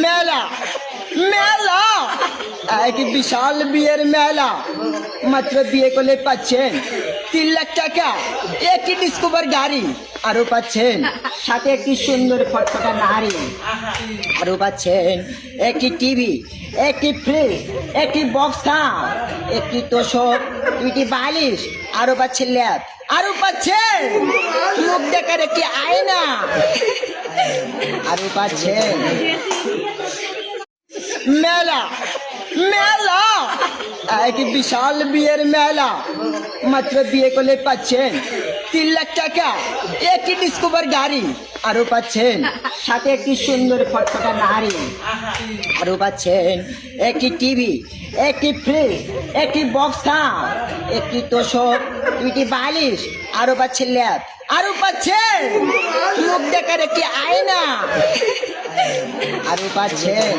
মেলা মেলা এক বিশাল বিয়ের মেলা। মাত্র বিয়ে করলে পাচ্ছেন 3 লাখ টাকা, একটি ডিসকভার গাড়ি, আরো পাচ্ছেন সাথে একটি সুন্দর ফটফটা নারী, আরো পাচ্ছেন একটি টিভি, একটি ফ্রিজ, একটি বক্স খাম, একটি তোষক, 2টি বালিশ, আরো পাচ্ছেন ল্যাব, আরো পাচ্ছেন মুখ দেখার একটি আয়না, আরো পাচ্ছেন মেলা মেলা এক বিশাল বিয়ের মেলা। মাত্র বিয়ে করলে পাচ্ছেন 3 লাখ টাকা, একটি ডিসকভার গাড়ি, আরো পাচ্ছেন সাথে একটি সুন্দর ফটফটা নারী, আরো পাচ্ছেন একটি টিভি, একটি ফ্রিজ, একটি বক্স খাম, একটি তোষক, 2টি বালিশ, আরো পাচ্ছেন ল্যাব, আরো পাচ্ছেন মুখ দেখার একটি আয়না, আরো পাচ্ছেন